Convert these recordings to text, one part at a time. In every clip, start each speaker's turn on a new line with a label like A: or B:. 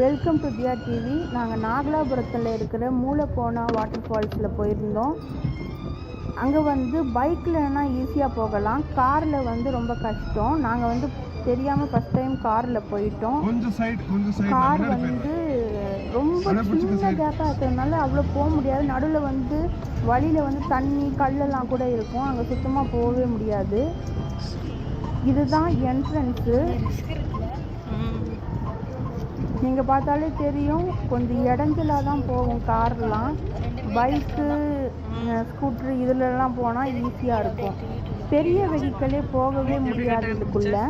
A: Welcome to Diya TV. நாங்கள் நாகலாபுரத்தில் இருக்கிற மூலக்கோணா water ஃபால்ஸில் போயிருந்தோம். அங்கே பைக்கில்னா ஈஸியாக போகலாம், காரில் ரொம்ப கஷ்டம். நாங்கள் தெரியாமல் ஃபஸ்ட் டைம் காரில் போயிட்டோம். கார் ரொம்ப சின்ன கேப்பாக இருக்கிறதுனால அவ்வளோ போக முடியாது. நடுவில் வழியில் தண்ணி கல்லெல்லாம் கூட இருக்கும், அங்கே சுத்தமாக போகவே முடியாது. இதுதான் என்ட்ரன்ஸு. நீங்கள் பார்த்தாலே தெரியும், கொஞ்சம் இடைஞ்சலாக தான் போகும் கார்லாம். பைக்கு, ஸ்கூட்ரு இதிலெல்லாம் போனால் ஈஸியாக இருக்கும். பெரிய வெஹிக்கிளே போகவே முடியாது இதுக்குள்ளே.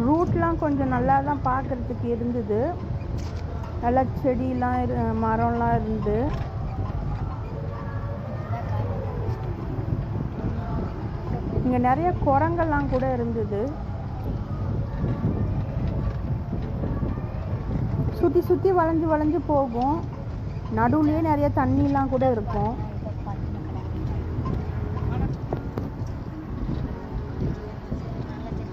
A: ரூட்லாம் கொஞ்சம் நல்லா தான் பார்க்குறதுக்கு இருந்தது. நல்லா செடியெலாம் மரம்லாம் இருந்து. இங்கே நிறைய குரங்கெல்லாம் கூட இருந்தது. சுற்றி சுற்றி வளைஞ்சு வளைஞ்சு போகும். நடுவுலேயே நிறைய தண்ணிலாம் கூட இருக்கும்.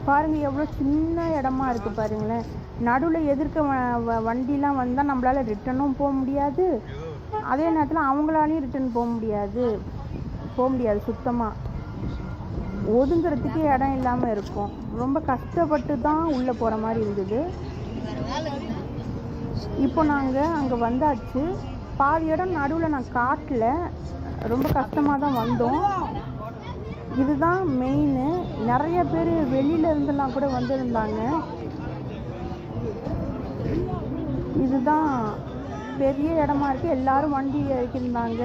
A: பாருங்கள் எவ்வளோ சின்ன இடமா இருக்குது பாருங்களேன். நடுவில் எதிர்க்க வண்டிலாம் வந்தால் நம்மளால் ரிட்டனும் போக முடியாது, அதே நேரத்தில் அவங்களாலையும் ரிட்டன் போக முடியாது. சுத்தமாக ஒதுங்கிறதுக்கு இடம் இல்லாமல் இருக்கும். ரொம்ப கஷ்டப்பட்டு தான் உள்ளே போகிற மாதிரி இருந்தது. இப்போ நாங்கள் அங்கே வந்தாச்சு. பாதி இடம் நடுவில் நான் காட்டல, ரொம்ப கஷ்டமாக தான் வந்தோம். இதுதான் மெயின். நிறைய பேர் வெளியில இருந்தெல்லாம் கூட வந்திருந்தாங்க. இதுதான் பெரிய இடமா இருக்கு, எல்லாரும் வண்டி இறக்கியிருந்தாங்க.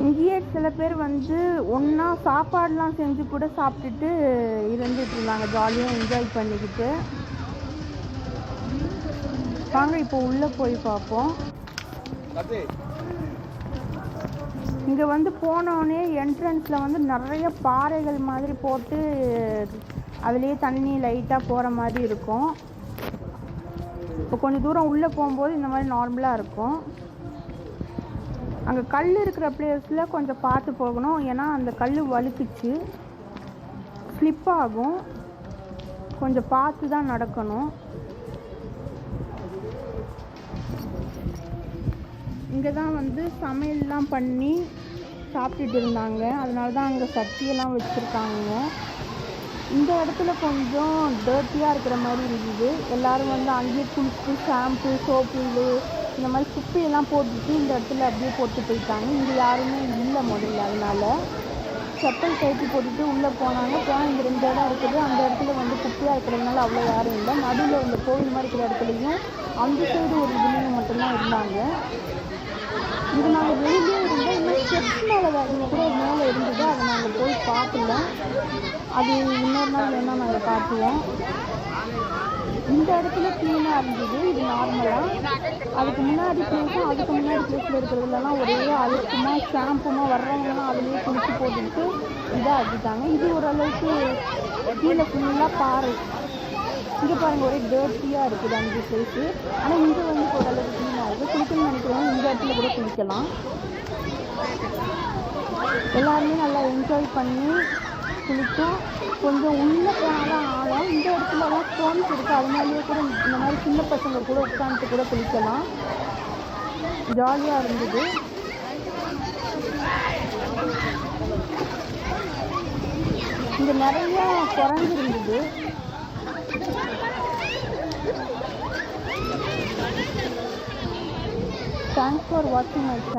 A: இங்கேயே சில பேர் ஒன்றா சாப்பாடுலாம் செஞ்சு கூட சாப்பிட்டுட்டு இருந்துட்டு இருந்தாங்க, ஜாலியாக என்ஜாய் பண்ணிக்கிட்டு. வாங்க இப்போ உள்ளே போய் பார்ப்போம். இங்கே போனோடனே என்ட்ரன்ஸில் நிறைய பாறைகள் மாதிரி போட்டு அதுலேயே தண்ணி லைட்டாக போகிற மாதிரி இருக்கும். இப்போ கொஞ்சம் தூரம் உள்ளே போகும்போது இந்த மாதிரி நார்மலாக இருக்கும். அங்கே கல் இருக்கிற பிளேஸில் கொஞ்சம் பார்த்து போகணும், ஏன்னா அந்த கல் வழுக்குச்சு, ஸ்லிப் ஆகும். கொஞ்சம் பார்த்து தான் நடக்கணும். இங்கே தான் சமையல்லாம் பண்ணி சாப்பிட்டுட்டு இருந்தாங்க, அதனால தான் அங்கே சட்டியெல்லாம் வச்சுருக்காங்க. இந்த இடத்துல கொஞ்சம் டர்ட்டியாக இருக்கிற மாதிரி இருந்தது. எல்லோரும் அங்கேயே குளிச்சு ஷாம்பு, சோப்பு இந்த மாதிரி குப்பையெல்லாம் போட்டுட்டு இந்த இடத்துல அப்படியே போட்டு போயிட்டாங்க. இங்கே யாருமே இல்லை முதல்ல, அதனால் செப்பல் கழட்டி போட்டுட்டு உள்ளே போனாங்க. இந்த 2 இடம் இருக்குது, அந்த இடத்துல குப்பையாக இருக்கிறதுனால அவ்வளோ யாரும் இல்லை. நடுவில் இந்த கோவில் மாதிரி இருக்கிற இடத்துலையும் அந்த சைடு ஒரு இதுலேயும் மட்டும்தான் இருந்தாங்க. இது நாங்கள் வெளியே இருந்தோம். இன்னும் ஸ்டெப்ஸ் மேலே வேறு கூட மேலே இருந்தது, அதை நாங்கள் போய் பார்க்கல. அது இன்னொரு நாள் வேணால் நாங்கள் பார்த்துவோம். இந்த இடத்துல க்ளீனாக இருந்தது, இது நார்மலாக. அதுக்கு முன்னாடி பிளேஸும் அதுக்கு முன்னாடி பிளேஸில் இருக்கிறதுலாம் ஒரே அழுக்குமா ஷாம்புமா வர்றவங்கலாம் அதுலேயே குளிச்சு போட்டுக்கிட்டு இதாக ஆக்கிட்டாங்க. இது ஓரளவுக்கு கீழே ஃபுல்லாக பாறை. இங்கே பாருங்கள், ஒரே டர்ட்டியாக இருக்குது அந்த பிளேஸு. ஆனால் இங்கே ஓரளவுக்கு க்ளீனாக இருக்குது. குளிக்கணும்னு நினைக்கிறவங்க இந்த இடத்துல கூட குளிக்கலாம். எல்லாருமே நல்லா என்ஜாய் பண்ணி குளித்தோம். கொஞ்சம் உள்ளே போனாலும் ஆழம். இந்த இடத்துலலாம் ஸ்டோன்ஸ் இருக்குது, அதனாலேயே கூட இந்த மாதிரி சின்ன பசங்க கூட உட்காந்துட்டு கூட குளிக்கலாம். ஜாலியாக இருந்தது. இங்கே நிறையா குரங்கு இருந்தது. Thanks for watching my channel.